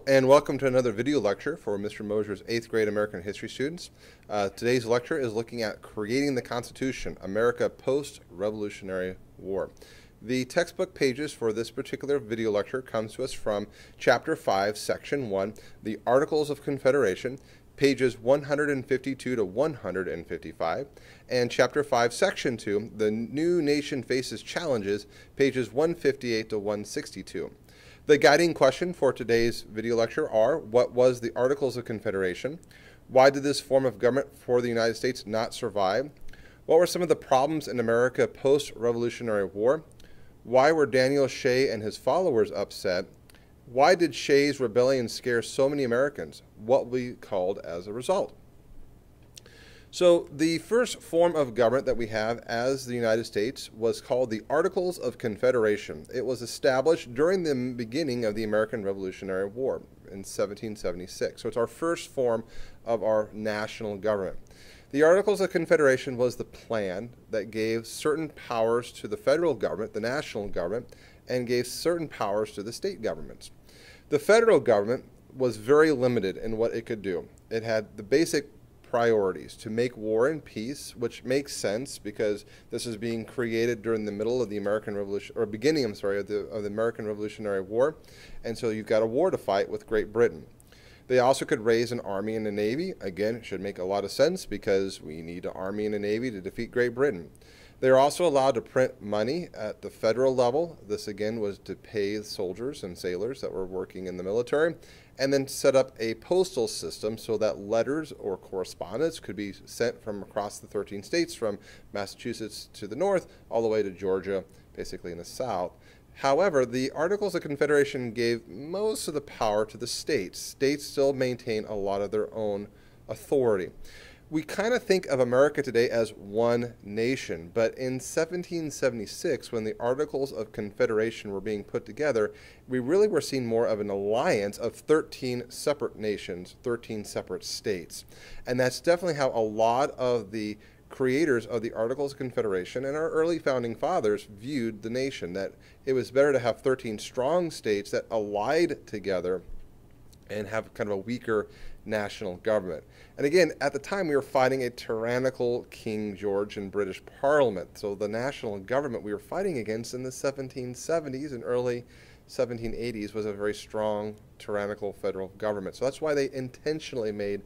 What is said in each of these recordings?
And welcome to another video lecture for Mr. Mosier's 8th grade American history students. Today's lecture is looking at creating the Constitution, America post-Revolutionary War. The textbook pages for this particular video lecture comes to us from Chapter 5, Section 1, the Articles of Confederation, pages 152 to 155, and Chapter 5, Section 2, the New Nation Faces Challenges, pages 158 to 162. The guiding question for today's video lecture are: what was the Articles of Confederation? Why did this form of government for the United States not survive? What were some of the problems in America post-Revolutionary War? Why were Daniel Shay and his followers upset? Why did Shay's rebellion scare so many Americans? What will be called as a result? So the first form of government that we have as the United States was called the Articles of Confederation. It was established during the beginning of the American Revolutionary War in 1776. So it's our first form of our national government. The Articles of Confederation was the plan that gave certain powers to the federal government, the national government, and gave certain powers to the state governments. The federal government was very limited in what it could do. It had the basic priorities: to make war and peace, which makes sense because this is being created during the middle of the American Revolution, or beginning, of the American Revolutionary War, and so you've got a war to fight with Great Britain. They also could raise an army and a navy. Again, it should make a lot of sense because we need an army and a navy to defeat Great Britain. They are also allowed to print money at the federal level. This again was to pay soldiers and sailors that were working in the military, and then set up a postal system so that letters or correspondence could be sent from across the 13 states, from Massachusetts to the north all the way to Georgia, basically in the south. However, the Articles of Confederation gave most of the power to the states. States still maintain a lot of their own authority. We kind of think of America today as one nation, but in 1776, when the Articles of Confederation were being put together, we really were seeing more of an alliance of 13 separate nations, 13 separate states. And that's definitely how a lot of the creators of the Articles of Confederation and our early founding fathers viewed the nation, that it was better to have 13 strong states that allied together and have kind of a weaker national government. And again, at the time we were fighting a tyrannical King George in British Parliament. So the national government we were fighting against in the 1770s and early 1780s was a very strong tyrannical federal government. So that's why they intentionally made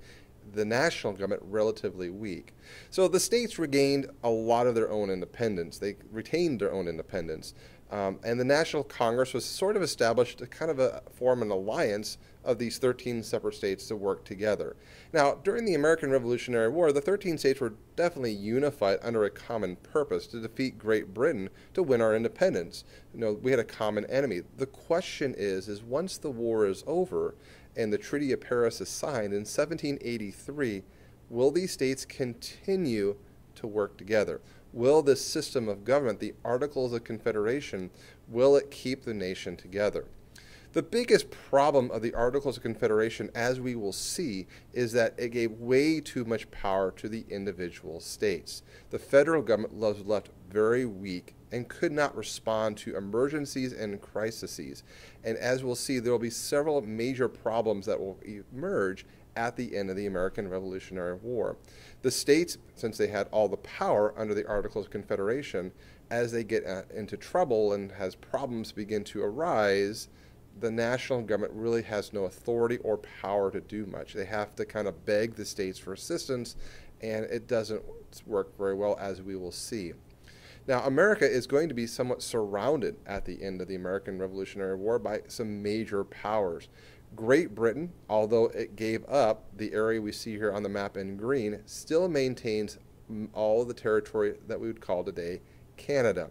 the national government relatively weak. So the states regained a lot of their own independence. They retained their own independence. And the National Congress was sort of established to kind of form an alliance of these 13 separate states to work together. Now, during the American Revolutionary War, the 13 states were definitely unified under a common purpose: to defeat Great Britain, to win our independence. You know, we had a common enemy. The question is once the war is over and the Treaty of Paris is signed in 1783, will these states continue to work together? Will this system of government, the Articles of Confederation, will it keep the nation together? The biggest problem of the Articles of Confederation, as we will see, is that it gave way too much power to the individual states. The federal government was left very weak and could not respond to emergencies and crises. And as we'll see, there will be several major problems that will emerge at the end of the American Revolutionary War. The states, since they had all the power under the Articles of Confederation, as they get into trouble and as problems begin to arise, the national government really has no authority or power to do much. They have to kind of beg the states for assistance, and it doesn't work very well, as we will see. Now, America is going to be somewhat surrounded at the end of the American Revolutionary War by some major powers. Great Britain, although it gave up the area we see here on the map in green, still maintains all of the territory that we would call today Canada.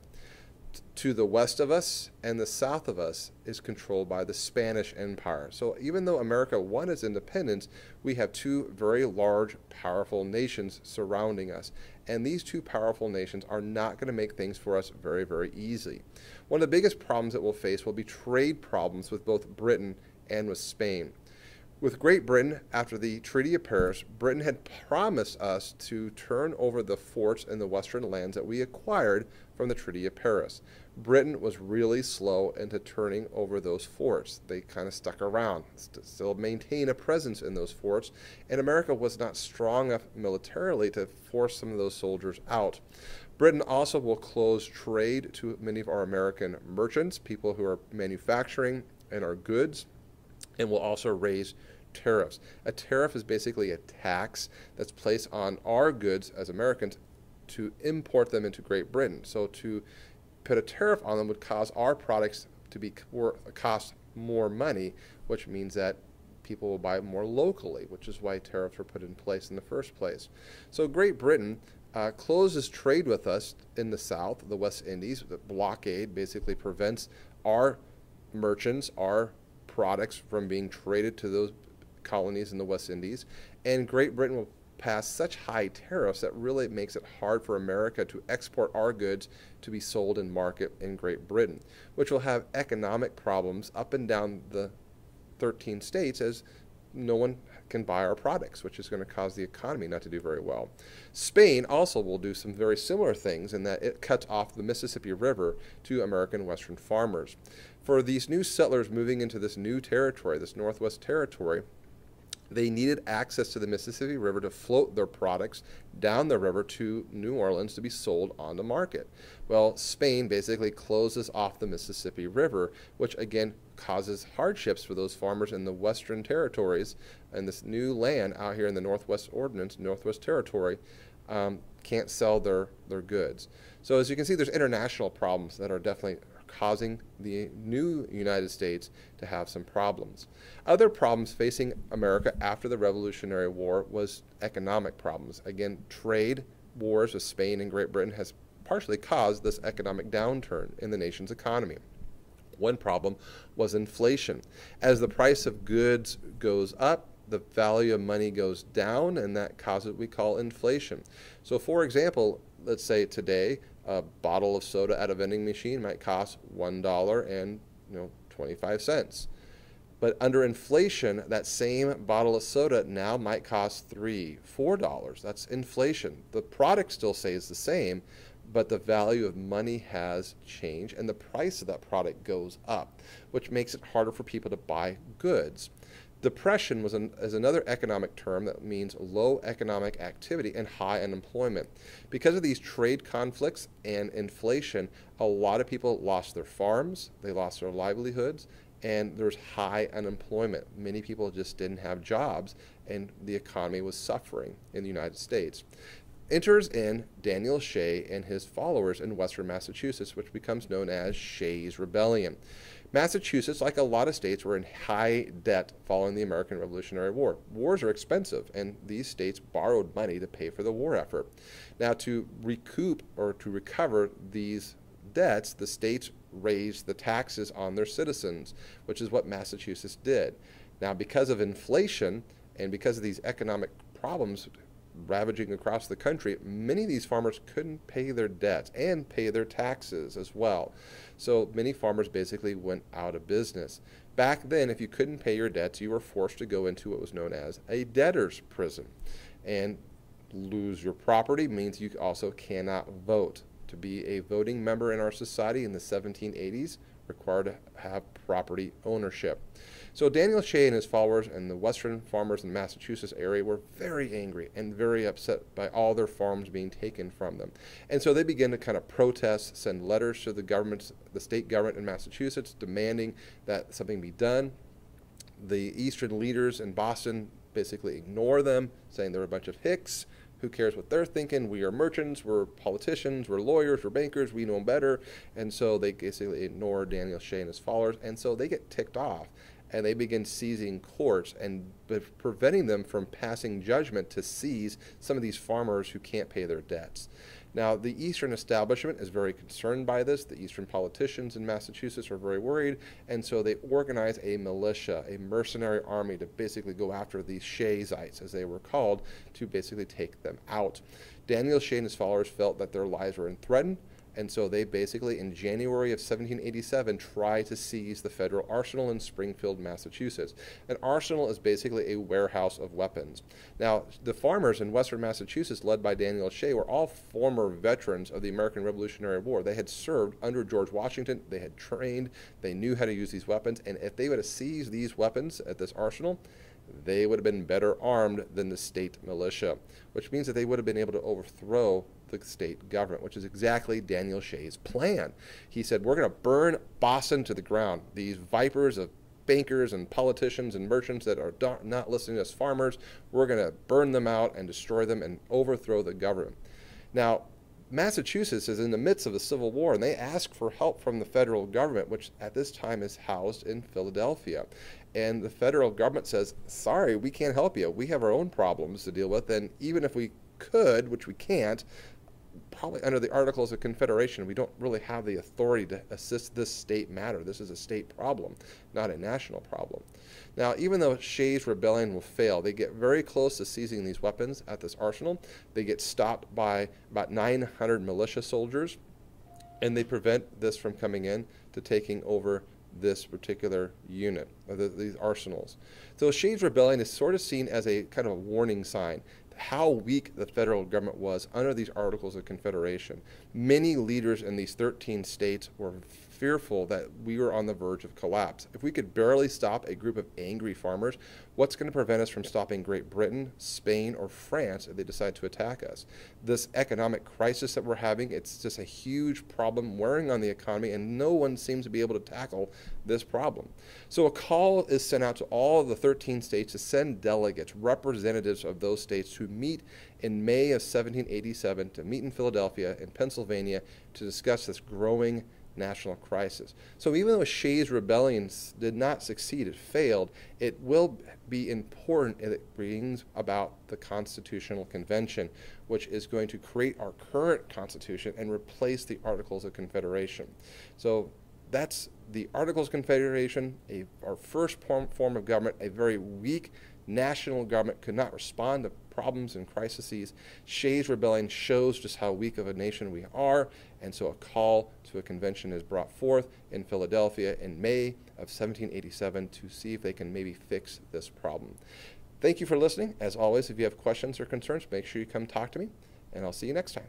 To the west of us and the south of us is controlled by the Spanish Empire. So even though America won its independence, we have two very large, powerful nations surrounding us. And these two powerful nations are not going to make things for us very, very easy. One of the biggest problems that we'll face will be trade problems with both Britain and with Spain. With Great Britain, after the Treaty of Paris, Britain had promised us to turn over the forts in the western lands that we acquired from the Treaty of Paris. Britain was really slow into turning over those forts. They kind of stuck around, still maintain a presence in those forts, and America was not strong enough militarily to force some of those soldiers out. Britain also will close trade to many of our American merchants, people who are manufacturing and our goods, and will also raise tariffs. A tariff is basically a tax that's placed on our goods as Americans to import them into Great Britain. So to put a tariff on them would cause our products to cost more money, which means that people will buy more locally, which is why tariffs were put in place in the first place. So Great Britain closes trade with us in the South, the West Indies. The blockade basically prevents our merchants, our products from being traded to those colonies in the West Indies. And Great Britain will pass such high tariffs that really makes it hard for America to export our goods to be sold in market in Great Britain, which will have economic problems up and down the 13 states as no one can buy our products, which is going to cause the economy not to do very well. Spain also will do some very similar things in that it cuts off the Mississippi River to American Western farmers. For these new settlers moving into this new territory, this Northwest Territory, they needed access to the Mississippi River to float their products down the river to New Orleans to be sold on the market. Well, Spain basically closes off the Mississippi River, which again causes hardships for those farmers in the western territories, and this new land out here in the Northwest Ordinance, Northwest Territory, can't sell their goods. So as you can see, there's international problems that are definitely causing the new United States to have some problems. Other problems facing America after the Revolutionary War was economic problems. Again, trade wars with Spain and Great Britain has partially caused this economic downturn in the nation's economy. One problem was inflation. As the price of goods goes up, the value of money goes down, and that causes what we call inflation. So for example, let's say today a bottle of soda at a vending machine might cost $1.25. But under inflation, that same bottle of soda now might cost $3, $4. That's inflation. The product still stays the same, but the value of money has changed and the price of that product goes up, which makes it harder for people to buy goods. Depression is another economic term that means low economic activity and high unemployment. Because of these trade conflicts and inflation, a lot of people lost their farms, they lost their livelihoods, and there's high unemployment. Many people just didn't have jobs, and the economy was suffering in the United States. Enters in Daniel Shay and his followers in western Massachusetts, which becomes known as Shay's Rebellion. Massachusetts, like a lot of states, were in high debt following the American Revolutionary War. Wars are expensive, and these states borrowed money to pay for the war effort. Now, to recoup or to recover these debts, the states raised the taxes on their citizens, which is what Massachusetts did. Now, because of inflation and because of these economic problems ravaging across the country, many of these farmers couldn't pay their debts and pay their taxes as well. So many farmers basically went out of business. Back then, if you couldn't pay your debts, you were forced to go into what was known as a debtor's prison. And lose your property means you also cannot vote. To be a voting member in our society in the 1780s required to have property ownership. So Daniel Shay and his followers and the western farmers in the Massachusetts area were very angry and very upset by all their farms being taken from them. And so they began to kind of protest, send letters to the state government in Massachusetts demanding that something be done. The eastern leaders in Boston basically ignore them, saying they're a bunch of hicks. Who cares what they're thinking? We are merchants, we're politicians, we're lawyers, we're bankers, we know better. And so they basically ignore Daniel Shay and his followers. And so they get ticked off and they begin seizing courts and preventing them from passing judgment to seize some of these farmers who can't pay their debts. Now, the Eastern establishment is very concerned by this. The Eastern politicians in Massachusetts are very worried, and so they organize a militia, a mercenary army to basically go after these Shayites, as they were called, to basically take them out. Daniel Shay and his followers felt that their lives were threatened, And so they basically, in January of 1787, try to seize the federal arsenal in Springfield, Massachusetts. An arsenal is basically a warehouse of weapons. Now, the farmers in western Massachusetts, led by Daniel Shay, were all former veterans of the American Revolutionary War. They had served under George Washington. They had trained. They knew how to use these weapons. And if they would have seized these weapons at this arsenal, they would have been better armed than the state militia, which means that they would have been able to overthrow the state government, which is exactly Daniel Shay's plan. He said, we're going to burn Boston to the ground. These vipers of bankers and politicians and merchants that are not listening to us farmers, we're going to burn them out and destroy them and overthrow the government. Now, Massachusetts is in the midst of a civil war, and they ask for help from the federal government, which at this time is housed in Philadelphia. And the federal government says, sorry, we can't help you. We have our own problems to deal with, and even if we could, which we can't, probably under the Articles of Confederation, we don't really have the authority to assist this state matter. This is a state problem, not a national problem. Now, even though Shay's rebellion will fail, they get very close to seizing these weapons at this arsenal. They get stopped by about 900 militia soldiers, and they prevent this from coming in to taking over this particular unit, or these arsenals. So Shay's rebellion is sort of seen as a kind of a warning sign how weak the federal government was under these Articles of Confederation. Many leaders in these 13 states were fearful that we were on the verge of collapse. If we could barely stop a group of angry farmers, what's going to prevent us from stopping Great Britain, Spain, or France if they decide to attack us? This economic crisis that we're having, it's just a huge problem wearing on the economy, and no one seems to be able to tackle this problem. So a call is sent out to all of the 13 states to send delegates, representatives of those states, to meet in May of 1787, to meet in Philadelphia, in Pennsylvania, to discuss this growing national crisis. So even though Shay's rebellion did not succeed, it failed, it will be important if it brings about the Constitutional Convention, which is going to create our current Constitution and replace the Articles of Confederation. So that's the Articles of Confederation, our first form of government, a very weak national government could not respond to problems and crises. Shay's rebellion shows just how weak of a nation we are, and so a call to a convention is brought forth in Philadelphia in May of 1787 to see if they can maybe fix this problem. Thank you for listening. As always, if you have questions or concerns, make sure you come talk to me, and I'll see you next time.